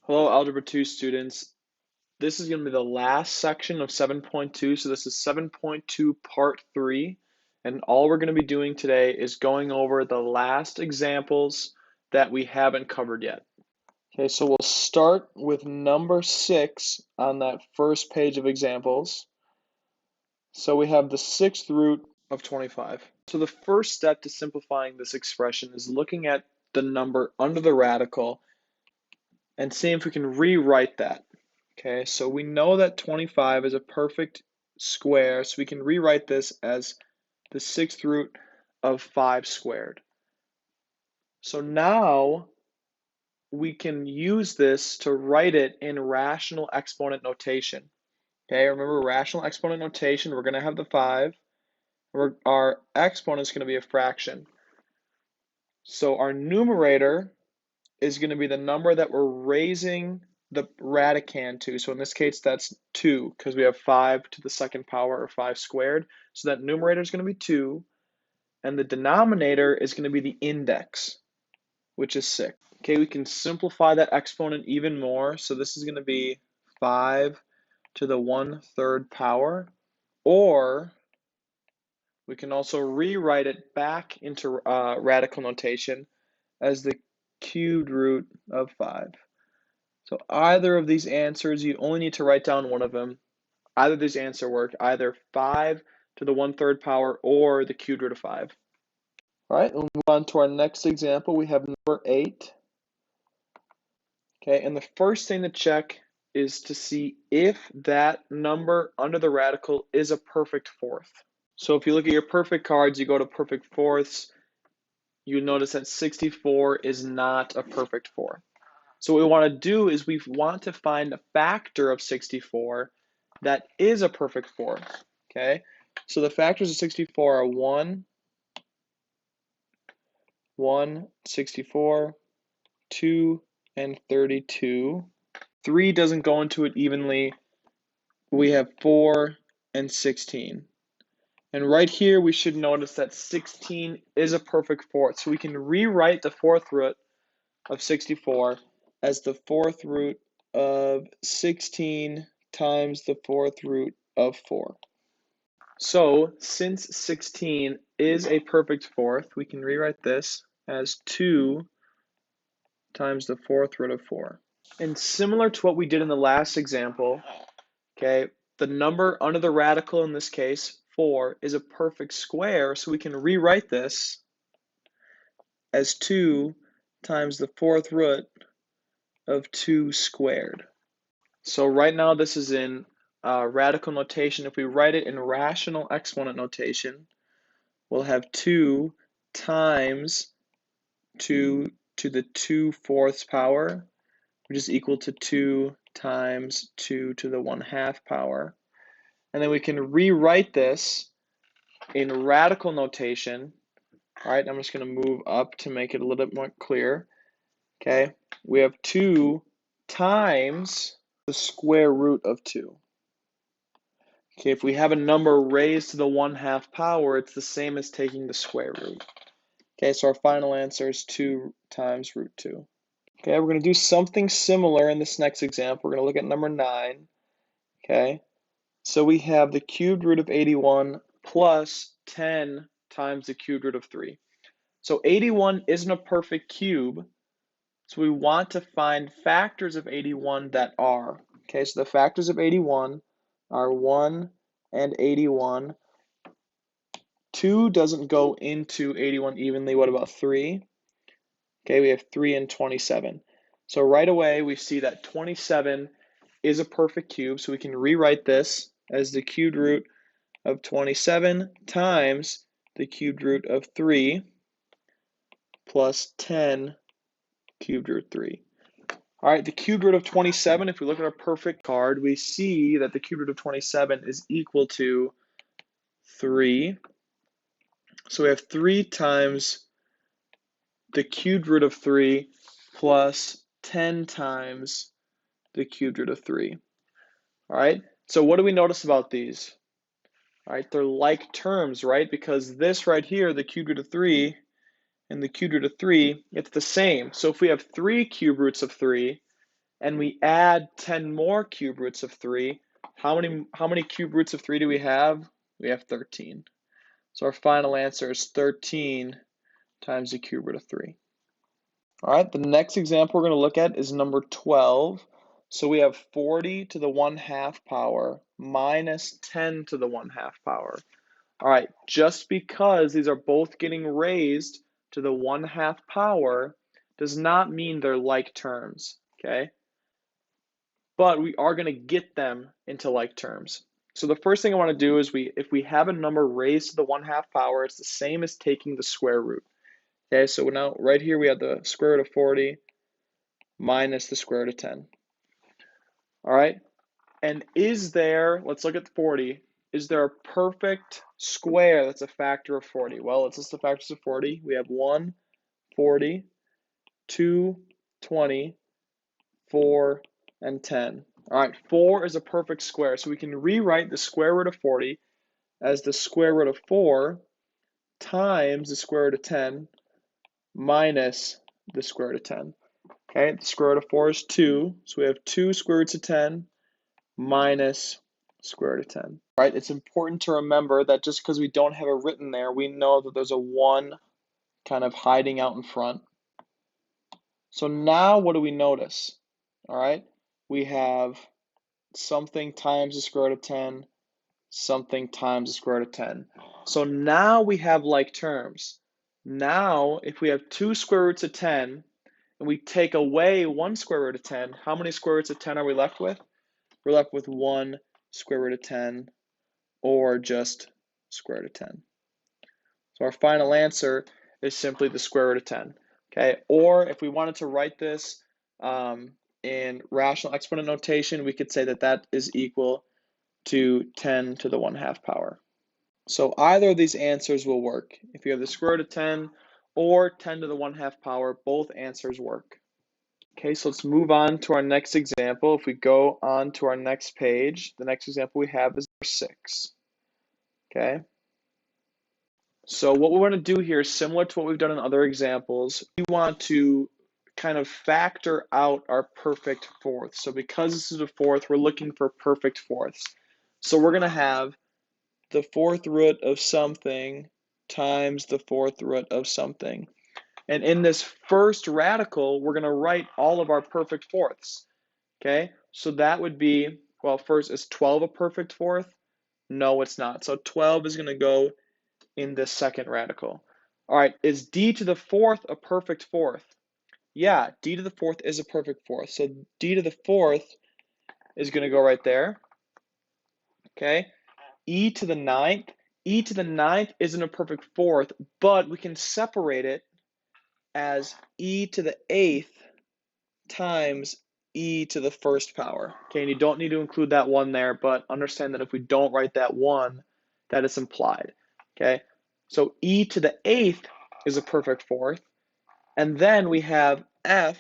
Hello, Algebra 2 students. This is going to be the last section of 7.2. So this is 7.2 part 3. And all we're going to be doing today is going over the last examples that we haven't covered yet. Okay, so we'll start with number 6 on that first page of examples. So we have the sixth root of 25. So the first step to simplifying this expression is looking at the number under the radical and seeing if we can rewrite that. Okay, so we know that 25 is a perfect square, so we can rewrite this as the sixth root of 5 squared. So now we can use this to write it in rational exponent notation. Okay, remember rational exponent notation, we're going to have the 5. Our exponent is going to be a fraction. So our numerator is going to be the number that we're raising the radicand to. So in this case, that's 2, because we have 5 to the second power, or 5 squared. So that numerator is going to be 2, and the denominator is going to be the index, which is 6. Okay, we can simplify that exponent even more. So this is going to be 5 to the 1/3 power, or we can also rewrite it back into radical notation as the cubed root of 5. So either of these answers, you only need to write down one of them. Either of these answers work, either 5 to the 1/3 power or the cubed root of 5. All right, we'll move on to our next example. We have number 8. Okay, and the first thing to check is to see if that number under the radical is a perfect fourth. So if you look at your perfect cards, you go to perfect fourths, you notice that 64 is not a perfect fourth. So what we want to do is we want to find a factor of 64 that is a perfect fourth. Okay, so the factors of 64 are 1, 64, 2, and 32. 3 doesn't go into it evenly. We have 4 and 16. And right here, we should notice that 16 is a perfect fourth. So we can rewrite the fourth root of 64 as the fourth root of 16 times the fourth root of 4. So since 16 is a perfect fourth, we can rewrite this as 2 times the fourth root of 4. And similar to what we did in the last example, okay, the number under the radical in this case, 4, is a perfect square, so we can rewrite this as 2 times the fourth root of 2 squared. So right now this is in radical notation. If we write it in rational exponent notation, we'll have 2 times 2 to the 2/4 power, which is equal to 2 times 2 to the 1/2 power. And then we can rewrite this in radical notation. All right, I'm just going to move up to make it a little bit more clear. Okay, we have 2 times the square root of 2. Okay, if we have a number raised to the 1/2 power, it's the same as taking the square root. Okay, so our final answer is 2 times root 2. Okay, we're going to do something similar in this next example. We're going to look at number 9. Okay, so we have the cubed root of 81 plus 10 times the cubed root of 3. So 81 isn't a perfect cube, so we want to find factors of 81 that are. Okay, so the factors of 81 are 1 and 81. 2 doesn't go into 81 evenly. What about 3? Okay, we have 3 and 27. So right away, we see that 27 is a perfect cube, so we can rewrite this as the cubed root of 27 times the cubed root of 3 plus 10 cubed root 3. All right, the cubed root of 27, if we look at our perfect card, we see that the cubed root of 27 is equal to 3. So we have 3 times the cubed root of 3 plus 10 times the cubed root of 3. All right, so what do we notice about these? All right, they're like terms, right? Because this right here, the cubed root of 3 and the cubed root of 3, it's the same. So if we have 3 cube roots of 3 and we add 10 more cube roots of 3, how many cube roots of 3 do we have? We have 13. So our final answer is 13 times the cube root of 3. All right, the next example we're going to look at is number 12. So we have 40 to the 1/2 power minus 10 to the 1/2 power. All right, just because these are both getting raised to the 1/2 power does not mean they're like terms, okay? But we are going to get them into like terms. So the first thing I want to do is if we have a number raised to the 1/2 power, it's the same as taking the square root. Okay, so now right here we have the square root of 40 minus the square root of 10. All right, and let's look at 40, is there a perfect square that's a factor of 40? Well, let's list the factors of 40. We have 1, 40, 2, 20, 4, and 10. All right, 4 is a perfect square, so we can rewrite the square root of 40 as the square root of 4 times the square root of 10 minus the square root of 10. Okay, the square root of 4 is 2, so we have 2 square roots of 10 minus square root of 10. All right, it's important to remember that just because we don't have it written there, we know that there's a 1 kind of hiding out in front. So now what do we notice? All right, we have something times the square root of 10, something times the square root of 10. So now we have like terms. Now, if we have 2 square roots of 10 and we take away 1 square root of 10, how many square roots of 10 are we left with? We're left with 1 square root of 10, or just square root of 10. So our final answer is simply the square root of 10. Okay, or if we wanted to write this in rational exponent notation, we could say that that is equal to 10 to the 1/2 power. So either of these answers will work. If you have the square root of 10 or 10 to the 1/2 power, both answers work. Okay, so let's move on to our next example. If we go on to our next page, the next example we have is number 6. Okay, so what we want to do here is similar to what we've done in other examples. We want to kind of factor out our perfect fourths. So because this is a fourth, we're looking for perfect fourths. So we're going to have the fourth root of something times the fourth root of something. And in this first radical, we're going to write all of our perfect fourths. Okay, so that would be, well, first, is 12 a perfect fourth? No, it's not. So 12 is going to go in this second radical. All right, is d to the fourth a perfect fourth? Yeah, d to the fourth is a perfect fourth. So d to the fourth is going to go right there. Okay, e to the ninth. E to the ninth isn't a perfect fourth, but we can separate it as e to the eighth times e to the first power. Okay, and you don't need to include that 1 there, but understand that if we don't write that 1, that is implied. Okay, so e to the eighth is a perfect fourth, and then we have f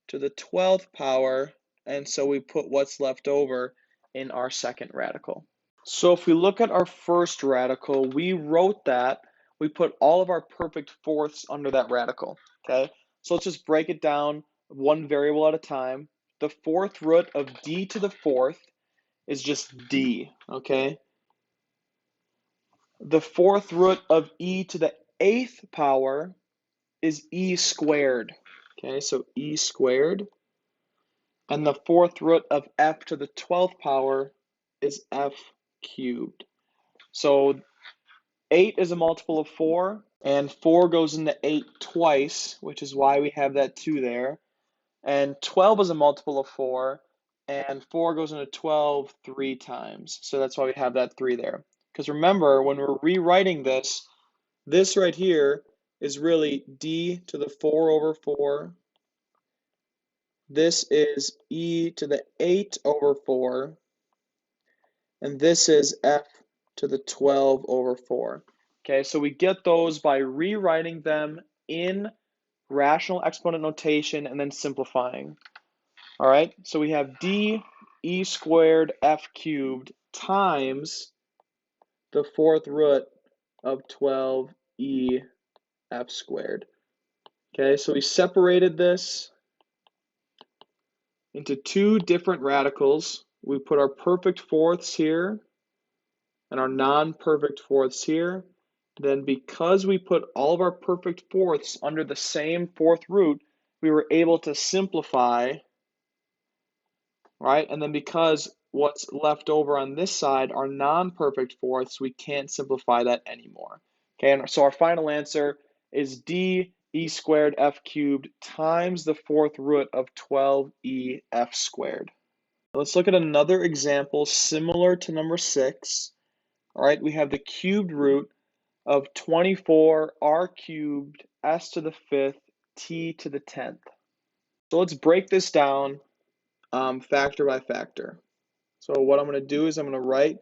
to the 12th power, and so we put what's left over in our second radical. So if we look at our first radical, we wrote that, we put all of our perfect fourths under that radical, okay? So let's just break it down one variable at a time. The fourth root of d to the fourth is just d, okay? The fourth root of e to the 8th power is e squared, okay? So e squared. And the fourth root of f to the 12th power is f cubed. So 8 is a multiple of 4, and 4 goes into 8 twice, which is why we have that 2 there. And 12 is a multiple of 4, and 4 goes into 12 3 times. So that's why we have that 3 there. Because remember, when we're rewriting this, this right here is really d to the 4 over 4. This is e to the 8 over 4. And this is f to the 12 over 4. Okay, so we get those by rewriting them in rational exponent notation and then simplifying. All right, so we have d e squared f cubed times the fourth root of 12e f squared. Okay, so we separated this into two different radicals. We put our perfect fourths here and our non-perfect fourths here. Then because we put all of our perfect fourths under the same fourth root, we were able to simplify, right? And then because what's left over on this side are non-perfect fourths, we can't simplify that anymore. Okay, and so our final answer is D e squared f cubed times the fourth root of 12e f squared. Let's look at another example similar to number 6. All right, we have the cubed root of 24 r cubed s to the 5th t to the 10th. So let's break this down factor by factor. So what I'm going to do is I'm going to write,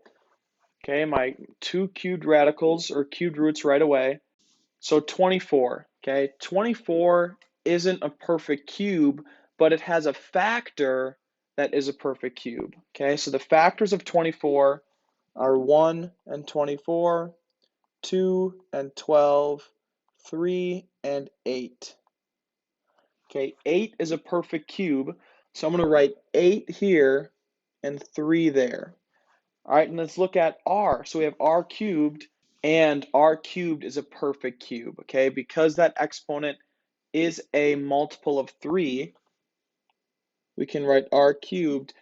okay, my two cubed radicals or cubed roots right away. So 24, okay, 24 isn't a perfect cube, but it has a factor that is a perfect cube. Okay, so the factors of 24 are 1 and 24, 2 and 12, 3 and 8. Okay, 8 is a perfect cube, so I'm going to write 8 here and 3 there. All right, and let's look at r. So we have r cubed, and r cubed is a perfect cube, okay? Because that exponent is a multiple of 3, we can write r cubed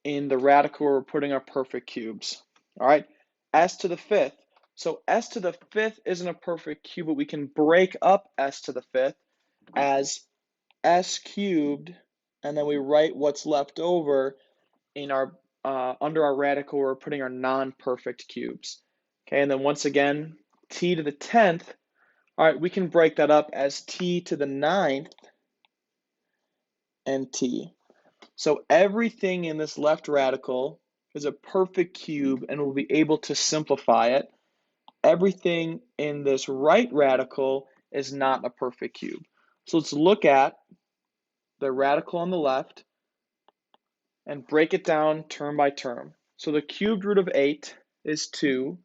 in the radical where we're putting our perfect cubes. All right, s to the 5th. So s to the 5th isn't a perfect cube, but we can break up s to the 5th as s cubed, and then we write what's left over in our under our radical where we're putting our non-perfect cubes. Okay, and then once again, t to the 10th. All right, we can break that up as t to the 9th and t. So everything in this left radical is a perfect cube, and we'll be able to simplify it. Everything in this right radical is not a perfect cube. So let's look at the radical on the left and break it down term by term. So the cubed root of 8 is 2.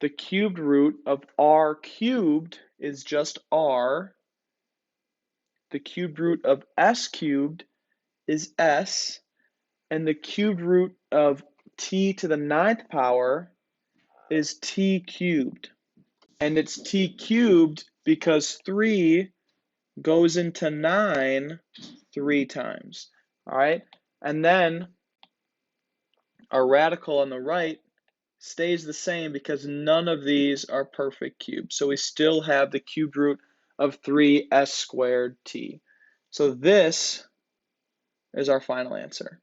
The cubed root of r cubed is just r. The cubed root of s cubed is s. And the cubed root of t to the 9th power is t cubed. And it's t cubed because 3 goes into 9 3 times. All right? And then our radical on the right stays the same because none of these are perfect cubes. So we still have the cubed root of 3s squared t. So this is our final answer.